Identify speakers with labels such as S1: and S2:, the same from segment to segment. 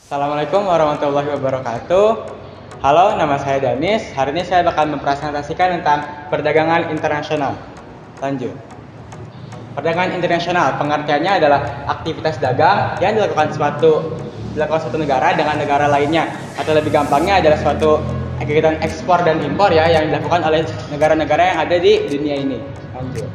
S1: Assalamualaikum warahmatullahi wabarakatuh. Halo, nama saya Danis. Hari ini saya bakal mempresentasikan tentang perdagangan internasional. Lanjut. Perdagangan internasional pengertiannya adalah aktivitas dagang yang dilakukan suatu negara dengan negara lainnya, atau lebih gampangnya adalah suatu kegiatan ekspor dan impor yang dilakukan oleh negara-negara yang ada di dunia ini. Lanjut.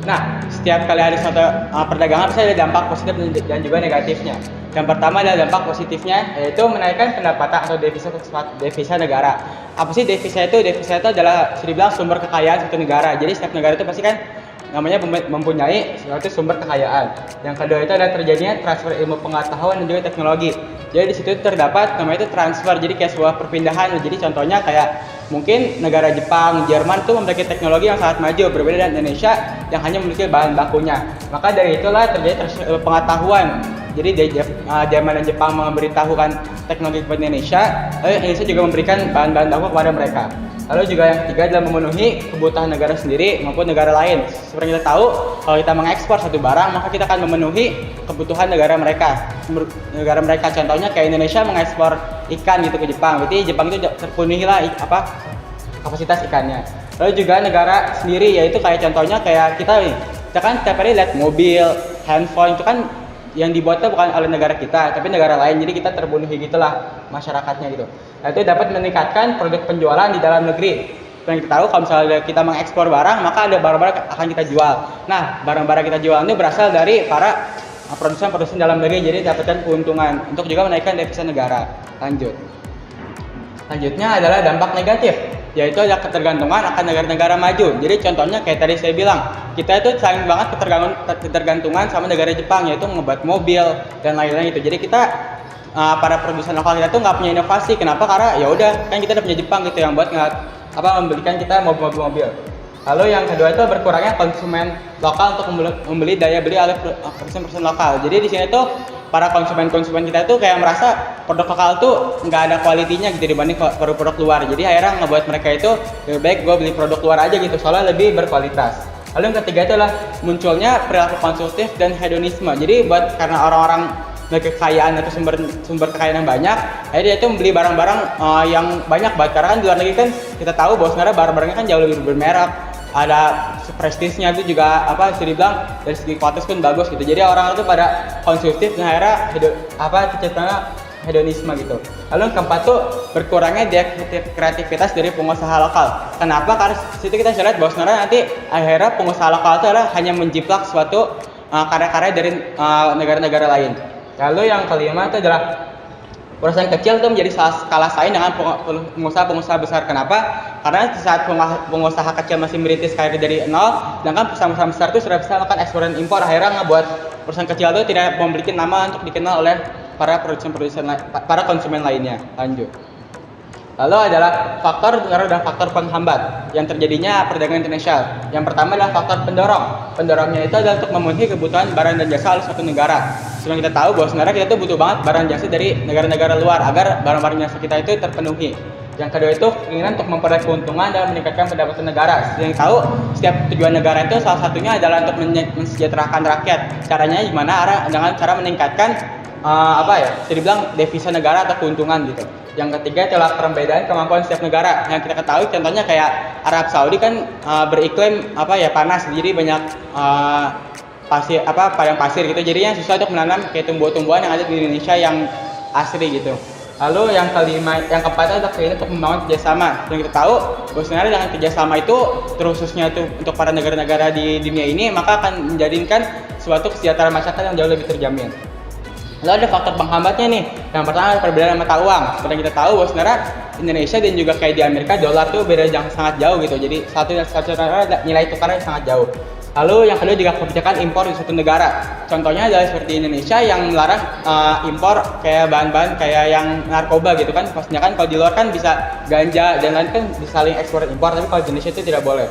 S1: Nah, setiap kali ada suatu perdagangan pasti ada dampak positif dan juga negatifnya. Yang pertama adalah dampak positifnya, yaitu menaikkan pendapatan atau devisa negara. Apa sih devisa itu? Devisa itu adalah bisa dibilang sumber kekayaan suatu negara. Jadi setiap negara itu pasti kan namanya mempunyai suatu sumber kekayaan. Yang kedua itu adalah terjadinya transfer ilmu pengetahuan dan juga teknologi. Jadi di situ terdapat namanya itu transfer. Jadi kayak sebuah perpindahan. Jadi contohnya kayak mungkin negara Jepang, Jerman itu memiliki teknologi yang sangat maju berbeda dengan Indonesia yang hanya memiliki bahan bakunya. Maka dari itulah terjadi transfer pengetahuan. Jadi Jerman dan Jepang memberitahukan teknologi kepada Indonesia, lalu Indonesia juga memberikan bahan-bahan baku kepada mereka. Lalu juga yang ketiga adalah memenuhi kebutuhan negara sendiri maupun negara lain. Seperti kita tahu, kalau kita mengekspor satu barang, maka kita akan memenuhi kebutuhan negara mereka. Contohnya kayak Indonesia mengekspor ikan gitu ke Jepang, berarti Jepang itu terpenuhilah kapasitas ikannya. Lalu juga negara sendiri, yaitu kayak contohnya kayak kita kan setiap hari lihat mobil, handphone itu kan yang dibuatnya bukan oleh negara kita, tapi negara lain. Jadi kita terpenuhi gitulah masyarakatnya gitu. Nah, itu dapat meningkatkan produk penjualan di dalam negeri. Yang kita tahu kalau misalnya kita mengekspor barang, maka ada barang-barang akan kita jual. Nah, barang-barang kita jual itu berasal dari para produsen dalam negeri, jadi dapatkan keuntungan untuk juga menaikkan devisa negara. Selanjutnya adalah dampak negatif, yaitu ada ketergantungan akan negara-negara maju. Jadi contohnya kayak tadi saya bilang, kita itu sayang banget ketergantungan sama negara Jepang, yaitu membuat mobil dan lain-lain itu. Jadi kita para produsen lokal kita tuh nggak punya inovasi. Kenapa? Karena ya udah kan kita udah punya Jepang gitu yang buat membelikan kita mobil-mobil. Lalu yang kedua itu berkurangnya konsumen lokal untuk membeli daya beli oleh produsen lokal. Jadi di sini tuh para konsumen kita itu kayak merasa produk lokal tuh nggak ada kualitinya gitu dibanding produk luar. Jadi akhirnya ngebuat mereka itu lebih baik gue beli produk luar aja gitu, soalnya lebih berkualitas. Lalu yang ketiga itu adalah munculnya perilaku konsumtif dan hedonisme. Jadi karena orang-orang memiliki kekayaan atau sumber kekayaan yang banyak, akhirnya dia itu membeli barang-barang yang banyak banget. Karena kan di luar negeri kan kita tahu bahwa sebenarnya barang-barangnya kan jauh lebih bermerek, ada prestisnya itu juga bisa dibilang dari segi kualitas pun bagus gitu. Jadi orang itu pada konsumtif dan akhirnya hedonisme gitu. Lalu yang keempat tuh berkurangnya kreativitas dari pengusaha lokal. Kenapa? Karena situ kita bisa lihat bahwa sebenarnya nanti akhirnya pengusaha lokal itu adalah hanya menjiplak suatu karya-karya dari negara-negara lain. Lalu yang kelima itu adalah perusahaan kecil itu menjadi kalah saing dengan pengusaha besar. Kenapa? Karena saat pengusaha kecil masih merintis karir dari nol, sedangkan perusahaan besar itu sudah bisa melakukan ekspor dan impor, akhirnya ngebuat perusahaan kecil itu tidak memiliki nama untuk dikenal oleh para konsumen lainnya. Lanjut. Lalu adalah faktor penghambat yang terjadinya perdagangan internasional. Yang pertama adalah faktor pendorong. Pendorongnya itu adalah untuk memenuhi kebutuhan barang dan jasa oleh suatu negara. Sebelum kita tahu bahwa sebenarnya kita tuh butuh banget barang jasa dari negara-negara luar agar barang-barang jasa kita itu terpenuhi. Yang kedua itu keinginan untuk memperoleh keuntungan dan meningkatkan pendapatan negara. Yang tahu setiap tujuan negara itu salah satunya adalah untuk mensejahterakan rakyat. Caranya gimana? Dengan cara meningkatkan bisa dibilang devisa negara atau keuntungan gitu. Yang ketiga adalah perbedaan kemampuan setiap negara. Yang kita ketahui contohnya kayak Arab Saudi kan beriklim panas, jadi banyak padang pasir gitu. Jadinya susah untuk menanam kayak tumbuhan-tumbuhan yang ada di Indonesia yang asri gitu. Lalu yang keempat adalah keinginan untuk membangun kerjasama. Yang kita tahu bahwa sebenarnya dengan kerjasama itu terkhususnya itu untuk para negara-negara di dunia ini, maka akan menjadikan suatu kesejahteraan masyarakat yang jauh lebih terjamin. Lalu ada faktor penghambatnya nih. Yang pertama adalah perbedaan mata uang. Seperti kita tahu bahwa sebenarnya Indonesia dan juga kayak di Amerika dolar tuh beda sangat jauh gitu. Jadi satu nilai tukarnya sangat jauh. Lalu yang kedua juga kebijakan impor di suatu negara. Contohnya adalah seperti Indonesia yang melarang impor kayak bahan-bahan kayak yang narkoba gitu kan. Pastinya kan kalau di luar kan bisa ganja dan lain kan bisa saling ekspor dan impor, tapi kalau di Indonesia itu tidak boleh.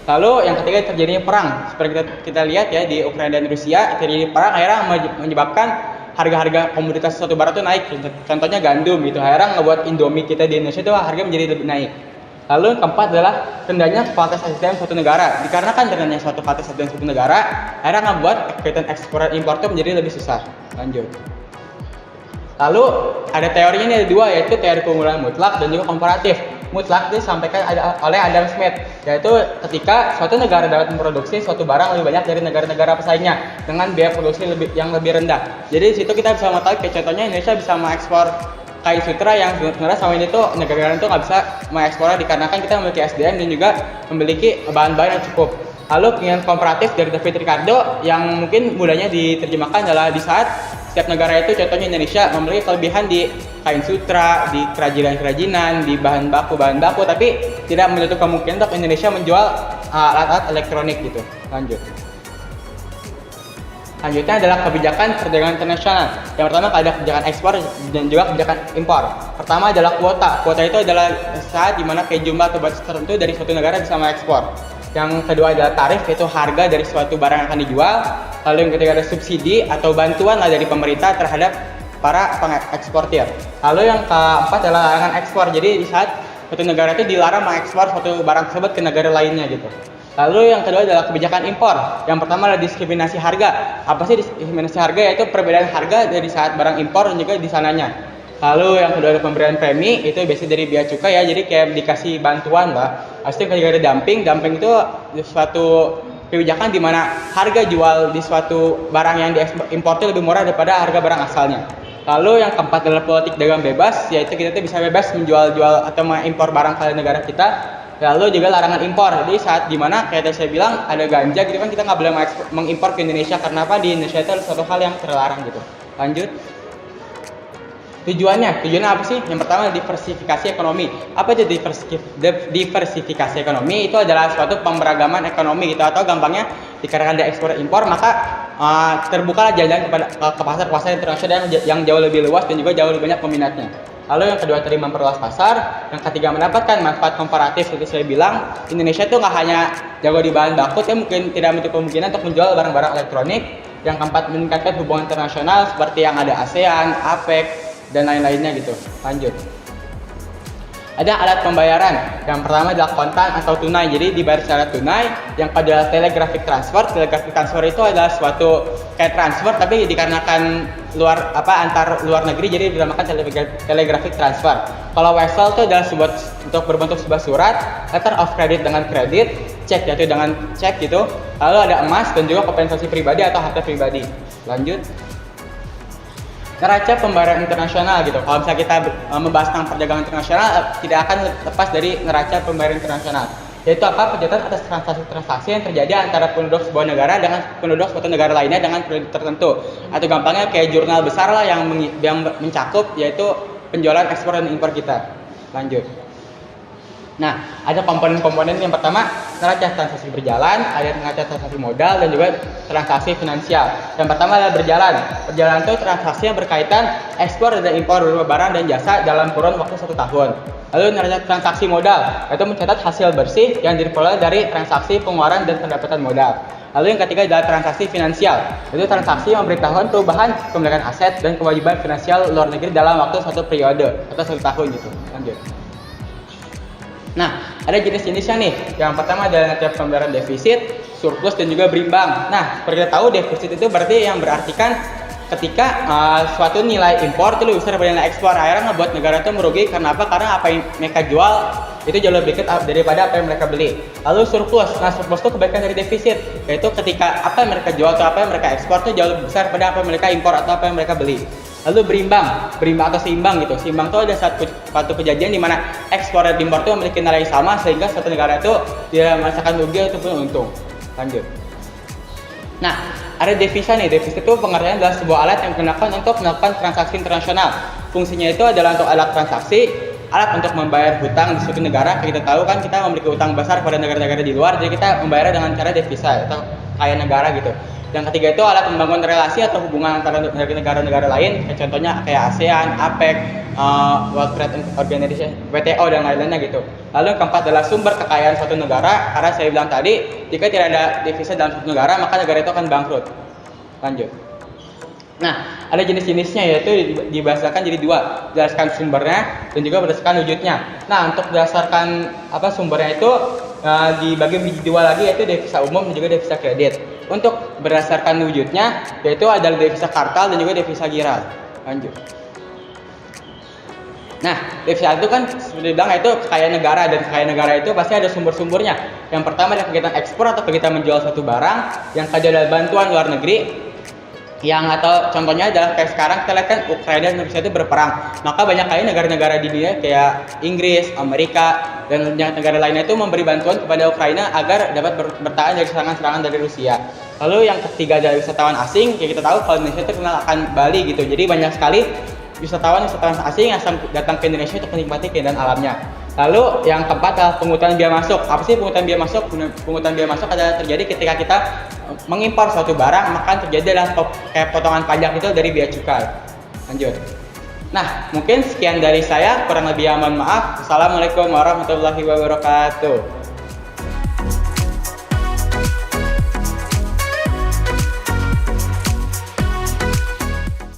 S1: Lalu yang ketiga terjadinya perang. Seperti kita lihat ya di Ukraina dan Rusia, terjadi perang akhirnya menyebabkan harga-harga komoditas suatu barang itu naik. Contohnya gandum gitu. Akhirnya ngebuat Indomie kita di Indonesia itu harga menjadi lebih naik. Lalu yang keempat adalah rendahnya kualitas SDM suatu negara. Dikarenakan rendahnya suatu kualitas SDM suatu negara, akhirnya membuat kegiatan ekspor dan impor itu menjadi lebih susah. Lanjut. Lalu ada teorinya ini ada dua, yaitu teori keunggulan mutlak dan juga komparatif. Mutlak disampaikan oleh Adam Smith, yaitu ketika suatu negara dapat memproduksi suatu barang lebih banyak dari negara-negara pesaingnya dengan biaya produksi yang lebih rendah. Jadi di situ kita bisa mengetahui, kayak contohnya Indonesia bisa mengekspor kain sutra yang sebenarnya selama ini tuh negara-negara itu nggak bisa mengekspornya dikarenakan kita memiliki SDM dan juga memiliki bahan-bahan yang cukup. Lalu penilaian komparatif dari David Ricardo yang mungkin mudahnya diterjemahkan adalah di saat setiap negara itu, contohnya Indonesia, memiliki kelebihan di kain sutra, di kerajinan-kerajinan, di bahan baku, tapi tidak menutup kemungkinan untuk Indonesia menjual alat-alat elektronik gitu. Selanjutnya adalah kebijakan perdagangan internasional. Yang pertama ada kebijakan ekspor dan juga kebijakan impor. Pertama adalah kuota. Kuota itu adalah saat dimana kayak jumlah atau batas tertentu dari suatu negara bisa mengekspor. Yang kedua adalah tarif, yaitu harga dari suatu barang yang akan dijual. Lalu yang ketiga ada subsidi atau bantuan dari pemerintah terhadap para pengeksportir. Lalu yang keempat adalah larangan ekspor. Jadi di saat suatu negara itu dilarang mengekspor suatu barang tersebut ke negara lainnya gitu. Lalu yang kedua adalah kebijakan impor. Yang pertama adalah diskriminasi harga. Apa sih diskriminasi harga? Yaitu perbedaan harga dari saat barang impor dan juga di sananya. Lalu yang kedua ada pemberian premi, itu biasanya dari bea cukai ya, jadi kayak dikasih bantuan lah. Pasti ketika ada dumping itu suatu kebijakan di mana harga jual di suatu barang yang diimpor itu lebih murah daripada harga barang asalnya. Lalu yang keempat adalah politik dagang bebas, yaitu kita tuh bisa bebas menjual atau mengimpor barang ke negara kita. Lalu juga larangan impor, jadi saat dimana kayak tadi saya bilang ada ganja gitu kan, kita nggak boleh mengimpor ke Indonesia karena apa, di Indonesia itu ada suatu hal yang terlarang gitu. Lanjut. Tujuannya apa sih? Yang pertama diversifikasi ekonomi. Apa itu diversifikasi ekonomi? Itu adalah suatu pemberagaman ekonomi gitu, atau gampangnya dikarenakan ada ekspor impor maka terbukalah jalan ke pasar-pasar internasional yang jauh lebih luas dan juga jauh lebih banyak peminatnya. Lalu yang kedua tadi memperluas pasar, yang ketiga mendapatkan manfaat komparatif. Seperti saya bilang, Indonesia itu nggak hanya jago di bahan baku, ya mungkin tidak menutup kemungkinan untuk menjual barang-barang elektronik. Yang keempat meningkatkan hubungan internasional seperti yang ada ASEAN, APEC, dan lain-lainnya gitu. Lanjut. Ada alat pembayaran. Yang pertama adalah kontan atau tunai. Jadi dibayar secara tunai. Yang kedua adalah telegraphic transfer. Telegraphic transfer itu adalah suatu kayak transfer tapi dikarenakan antar luar negeri, jadi dinamakan telegraphic transfer. Kalau wesel itu adalah untuk berbentuk sebuah surat, letter of credit dengan kredit, cek yaitu dengan cek gitu. Lalu ada emas dan juga kompensasi pribadi atau harta pribadi. Lanjut. Neraca pembayaran internasional gitu. Kalau misalnya kita membahas tentang perdagangan internasional, tidak akan lepas dari neraca pembayaran internasional. Yaitu apa? Pencatatan atas transaksi-transaksi yang terjadi antara penduduk sebuah negara dengan penduduk suatu negara lainnya dengan periode tertentu. Atau gampangnya kayak jurnal besar lah yang mencakup yaitu penjualan ekspor dan impor kita. Lanjut. Nah, ada komponen-komponen. Yang pertama, neraca transaksi berjalan, ada neraca transaksi modal, dan juga transaksi finansial. Yang pertama adalah berjalan. Berjalan itu transaksi yang berkaitan ekspor dan impor berupa barang dan jasa dalam kurun waktu 1 tahun. Lalu neraca transaksi modal, itu mencatat hasil bersih yang diperoleh dari transaksi pengeluaran dan pendapatan modal. Lalu yang ketiga adalah transaksi finansial, itu transaksi yang memberitahukan perubahan pemilikan aset dan kewajiban finansial luar negeri dalam waktu 1 periode atau 1 tahun gitu. Lanjut. Nah, ada jenis-jenisnya nih. Yang pertama adalah neraca pembayaran defisit, surplus, dan juga berimbang. Nah, seperti kita tahu defisit itu berarti yang berartikan ketika suatu nilai impor itu lebih besar daripada nilai ekspor. Akhirnya ngebuat negara itu merugi karena apa? Karena apa yang mereka jual itu jauh lebih dekat daripada apa yang mereka beli. Lalu surplus. Nah, surplus itu kebalikan dari defisit, yaitu ketika apa yang mereka jual atau apa yang mereka ekspor itu jauh lebih besar daripada apa yang mereka impor atau apa yang mereka beli. Lalu berimbang atau seimbang gitu. Seimbang itu ada satu kejadian di mana ekspor dan impor itu memiliki nilai yang sama sehingga suatu negara itu tidak merasakan rugi ataupun untung. Lanjut. Nah, ada devisa nih. Devisa itu pengertiannya adalah sebuah alat yang digunakan untuk melakukan transaksi internasional. Fungsinya itu adalah untuk alat transaksi, alat untuk membayar hutang di suatu negara. Kita tahu kan kita memiliki hutang besar pada negara-negara di luar, jadi kita membayarnya dengan cara devisa atau kaya negara gitu. Yang ketiga itu alat membangun relasi atau hubungan antara negara-negara lain, contohnya kayak ASEAN, APEC, World Trade Organization, WTO, dan lain-lainnya gitu. Lalu yang keempat adalah sumber kekayaan suatu negara, karena saya bilang tadi, jika tidak ada devisa dalam suatu negara, maka negara itu akan bangkrut. Lanjut. Nah, ada jenis-jenisnya, yaitu dibahaskan jadi dua, berdasarkan sumbernya dan juga berdasarkan wujudnya. Nah, untuk berdasarkan sumbernya itu dibagi menjadi dua lagi, yaitu devisa umum dan juga devisa kredit. Untuk berdasarkan wujudnya, yaitu ada devisa kartal dan juga devisa giral. Lanjut. Nah, devisa itu kan seperti bilang itu kekayaan negara, dan kekayaan negara itu pasti ada sumber-sumbernya. Yang pertama adalah kegiatan ekspor atau kegiatan menjual suatu barang, yang kedua adalah bantuan luar negeri, yang atau contohnya adalah kayak sekarang kita lihat kan Ukraina dan Rusia itu berperang. Maka banyak kali negara-negara di dunia kayak Inggris, Amerika, dan banyak negara lainnya itu memberi bantuan kepada Ukraina agar dapat bertahan dari serangan-serangan dari Rusia. Lalu yang ketiga adalah wisatawan asing. Kayak kita tahu kalau Indonesia itu kenal akan Bali gitu. Jadi banyak sekali wisatawan asing yang datang ke Indonesia untuk menikmati keindahan alamnya. Lalu yang keempat adalah pungutan biaya masuk. Apa sih pungutan biaya masuk? Pungutan biaya masuk adalah terjadi ketika kita mengimpor suatu barang, maka terjadi adalah kayak potongan pajak itu dari biaya cukai. Lanjut. Nah, mungkin sekian dari saya, kurang lebih mohon maaf. Assalamualaikum warahmatullahi wabarakatuh.